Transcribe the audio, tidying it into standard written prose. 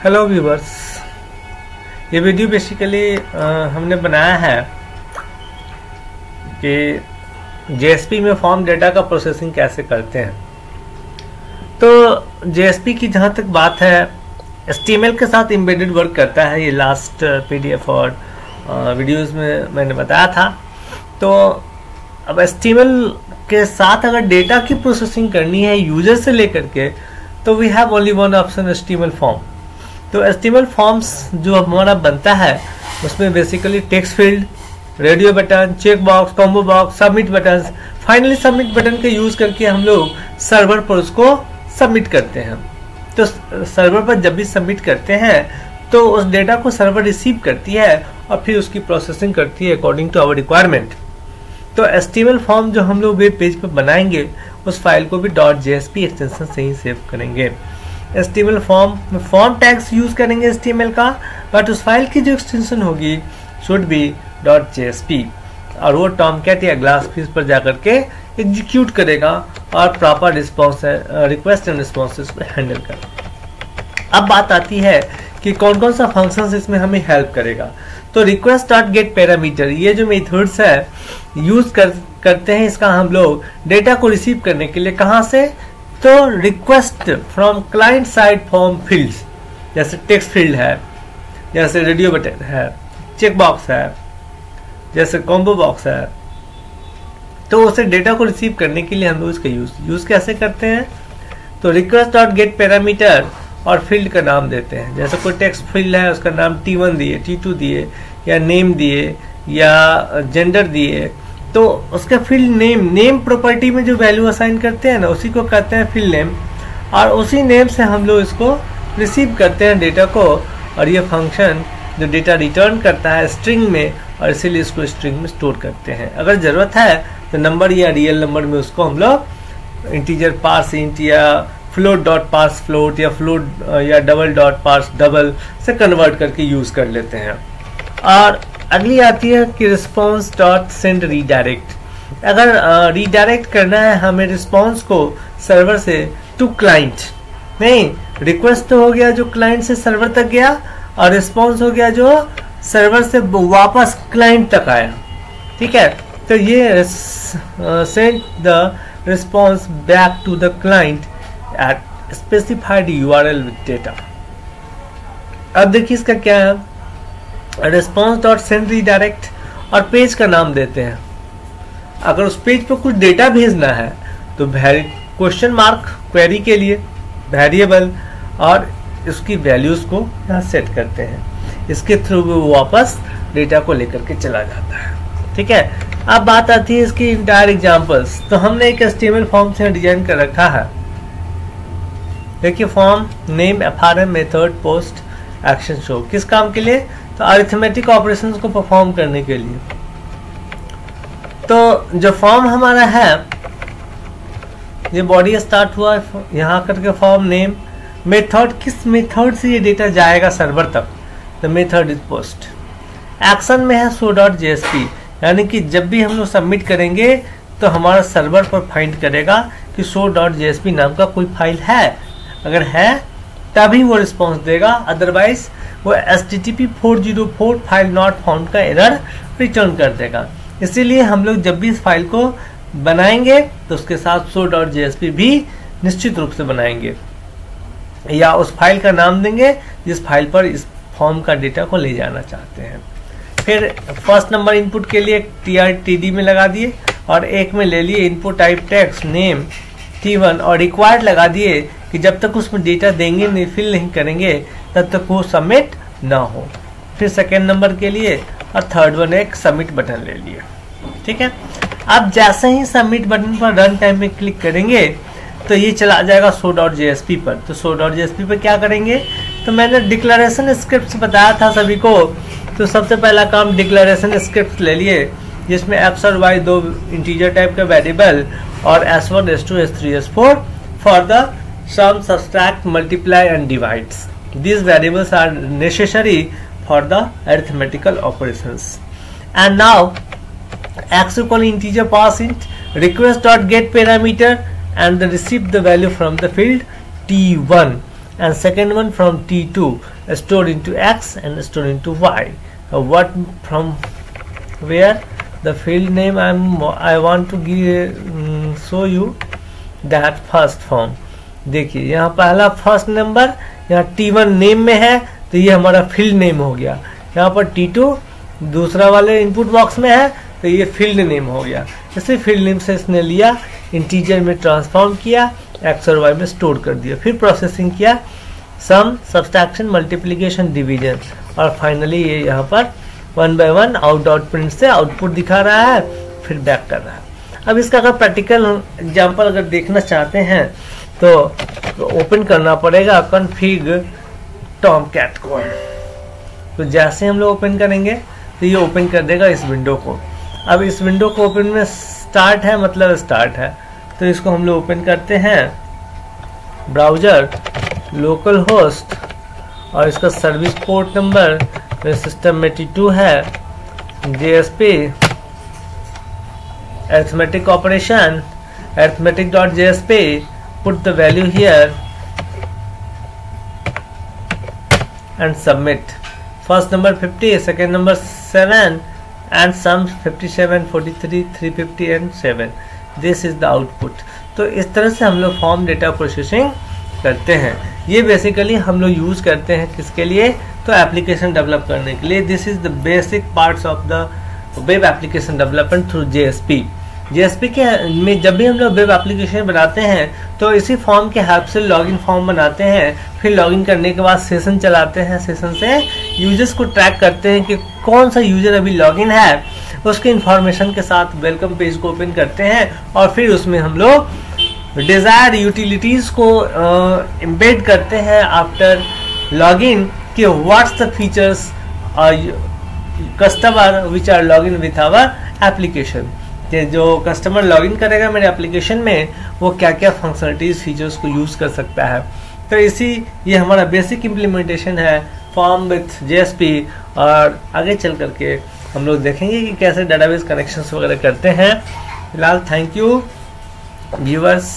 Hello viewers, ये video basically हमने बनाया है कि जेएसपी में फॉर्म डेटा का प्रोसेसिंग कैसे करते हैं। तो जेएसपी की जहाँ तक बात है, HTML के साथ एम्बेडेड वर्क करता है। ये लास्ट PDF और वीडियोस में मैंने बताया था। तो अब HTML के साथ अगर डेटा की प्रोसेसिंग करनी है यूजर से लेकर के, तो we have only one option, HTML form. तो HTML फॉर्म्स जो हमारा बनता है उसमें basically text field, radio button, check box, combo box, submit button, finally submit button के यूज करके हम लोग सर्वर पर उसको सबमिट करते हैं। तो सर्वर पर जब भी सबमिट करते हैं तो उस डेटा को सर्वर रिसीव करती है और फिर उसकी प्रोसेसिंग करती है अकॉर्डिंग टू आवर रिक्वायरमेंट। तो HTML फॉर्म जो हम लोग वेब पेज पर बनाएंगे उस फाइल को भी .jsp एक्सटेंशन से ही सेव करेंगे। HTML फॉर्म टैग्स यूज करेंगे HTML का, बट उस फाइल की जो एक्सटेंशन होगी शुड बी .jsp, और वो टॉमकैट या ग्लासफिश पर जाकर के एग्जीक्यूट करेगा और proper response request and responses को हैंडल करेगा। अब बात आती है कि कौन कौन सा फंक्शंस इसमें हमें हेल्प करेगा। तो रिक्वेस्ट डॉट गेट पैरामीटर, ये जो मेथड्स है यूज करते हैं इसका हम लोग डेटा को रिसीव करने के लिए। कहाँ से? तो request from client side form fields, जैसे टेक्स्ट फील्ड है, जैसे रेडियो बटन है, चेक बॉक्स है, जैसे कॉम्बो बॉक्स है। तो उसे डेटा को रिसीव करने के लिए हम लोग इसका यूज कैसे करते हैं? तो रिक्वेस्ट डॉट गेट पैरामीटर और फील्ड का नाम देते हैं। जैसे कोई टेक्स्ट फील्ड है, उसका नाम T1 दिए, T2 दिए, या नेम दिए, या जेंडर दिए। तो उसका फील्ड नेम प्रॉपर्टी में जो वैल्यू असाइन करते हैं ना, उसी को कहते हैं फील्ड नेम, और उसी नेम से हम लोग इसको रिसीव करते हैं डेटा को। और ये फंक्शन जो डेटा रिटर्न करता है स्ट्रिंग में, और इसीलिए इसको स्ट्रिंग में स्टोर करते हैं। अगर जरूरत है तो नंबर या रियल नंबर में उसको हम लोग इंटीजर पार्स इंट या फ्लोट डॉट पार्स फ्लोट या फ्लोट या डबल डॉट पार्स डबल से कन्वर्ट करके यूज कर लेते हैं। और अगली आती है कि रिस्पॉन्स डॉट सेंड रीडायरेक्ट। अगर रीडायरेक्ट करना है हमें रिस्पॉन्स को सर्वर से टू क्लाइंट, नहीं, रिक्वेस्ट तो हो गया जो क्लाइंट से सर्वर तक गया, और रिस्पॉन्स हो गया जो सर्वर से वापस क्लाइंट तक आया। ठीक है, तो ये send the response back to the client at specified URL with data. अब देखिए इसका क्या है, रिस्पॉन्स डॉट सेंड रीडायरेक्ट, और पेज का नाम देते हैं। अगर उस पेज पर कुछ डेटा भेजना है तो क्वेश्चन मार्क क्वेरी के लिए वेरिएबल, और इसकी वैल्यूज को यहाँ सेट करते हैं। इसके थ्रू वो वापस डेटा को लेकर के चला जाता है। ठीक है, अब बात आती है इसकी इंटायर एग्जांपल्स। तो हमने एक HTML फॉर्म से डिजाइन कर रखा है। देखिए, form name, FRM, method, post, action show. किस काम के लिए? तो अरिथमेटिक ऑपरेशंस को परफॉर्म करने के लिए। तो जो फॉर्म हमारा है, ये बॉडी स्टार्ट हुआ यहाँ करके फॉर्म नेम, मेथड, किस मेथड से ये डेटा जाएगा सर्वर तक, तो मेथड इज पोस्ट। एक्शन में है show.jsp, यानी कि जब भी हम लोग सबमिट करेंगे तो हमारा सर्वर पर फाइंड करेगा कि show.jsp नाम का कोई फाइल है। अगर है तभी वो रिस्पॉन्स देगा, अदरवाइज वो HTTP 404 फाइल नॉट फाउंड का एरर रिटर्न कर देगा। इसीलिए हम लोग जब भी इस फाइल को बनाएंगे तो उसके साथ show.jsp भी निश्चित रूप से बनाएंगे, या उस फाइल का नाम देंगे जिस फाइल पर इस फॉर्म का डेटा को ले जाना चाहते हैं। फिर फर्स्ट नंबर इनपुट के लिए TRTD में लगा दिए, और एक में ले लिए input type text name T1, और रिक्वायर्ड लगा दिए कि जब तक उसमें डेटा देंगे नहीं, फिल नहीं करेंगे, तब तक वो सबमिट ना हो। फिर सेकेंड नंबर के लिए, और थर्ड वन एक सबमिट बटन ले लिए। ठीक है, अब जैसे ही सबमिट बटन पर रन टाइम में क्लिक करेंगे तो ये चला जाएगा show.jsp पर। तो show.jsp पर क्या करेंगे? तो मैंने डिक्लेरेशन स्क्रिप्ट बताया था सभी को। तो सबसे पहला काम डिक्लेरेशन स्क्रिप्ट ले लिए, जिसमें x और y दो इंटीजर टाइप का वेरिएबल, और S1, S2, S3, S4 for the sum, subtract, multiply and divides. These variables are necessary for the arithmetical operations. And now x equal integer pass int request dot get parameter and receive the value from the field T1, and second one from T2 stored into X and stored into Y. What from where the field name I want to give show you that first form. देखिए यहाँ पहला first number यहाँ T1 name में है तो ये हमारा field name हो गया। यहाँ पर T2 दूसरा वाले इनपुट बॉक्स में है तो ये फील्ड नेम हो गया। इसी फील्ड नेम से इसने लिया, इंटीजर में ट्रांसफॉर्म किया, एक्स और वाई में स्टोर कर दिया, फिर प्रोसेसिंग किया, सम, सब्सट्रैक्शन, मल्टीप्लिकेशन, डिवीजन, और फाइनली ये यहाँ पर 1 by 1 आउटपुट से आउटपुट दिखा रहा है, फिर बैक कर रहा है। अब इसका अगर प्रैक्टिकल एग्जाम्पल अगर देखना चाहते हैं तो ओपन करना पड़ेगा कॉन्फिग टॉमकैट को। तो जैसे हम लोग ओपन करेंगे तो ये ओपन कर देगा इस विंडो को। अब इस विंडो को ओपन में स्टार्ट है मतलब स्टार्ट है, तो इसको हम लोग ओपन करते हैं ब्राउज़र, लोकल होस्ट, और इसका सर्विस पोर्ट नंबर मेरे सिस्टम में T2 है, JSP, arithmetic operation, arithmetic.jsp, put the value here and submit. First number 50, second number 7 and sum 57, 43, 350 and 7. This is the output. तो इस तरह से हम लोग फॉर्म डेटा प्रोसेसिंग करते हैं। ये बेसिकली हम लोग यूज करते हैं किसके लिए, तो एप्लीकेशन डेवलप करने के लिए। This is the basic parts of the web application development through JSP। JSP के में जब भी हम लोग वेब एप्लीकेशन बनाते हैं तो इसी फॉर्म के हेल्प से लॉगिन फॉर्म बनाते हैं, फिर लॉगिन करने के बाद सेशन चलाते हैं, सेशन से यूजर्स को ट्रैक करते हैं कि कौन सा यूजर अभी लॉगिन है, उसके इंफॉर्मेशन के साथ वेलकम पेज को ओपन करते हैं, और फिर उसमें हम लोग डिजायर यूटिलिटीज को एम्बेड करते हैं आफ्टर लॉगिन कि what's the features customer which are login with our application. कि जो कस्टमर लॉगिन करेगा मेरे एप्लीकेशन में वो क्या क्या फंक्शनलिटीज फीचर्स को यूज कर सकता है। तो ये हमारा बेसिक इम्प्लीमेंटेशन है फॉर्म विथ JSP, और आगे चल करके हम लोग देखेंगे कि कैसे डेटाबेस कनेक्शंस वगैरह करते हैं। फिलहाल थैंक यू व्यूअर्स।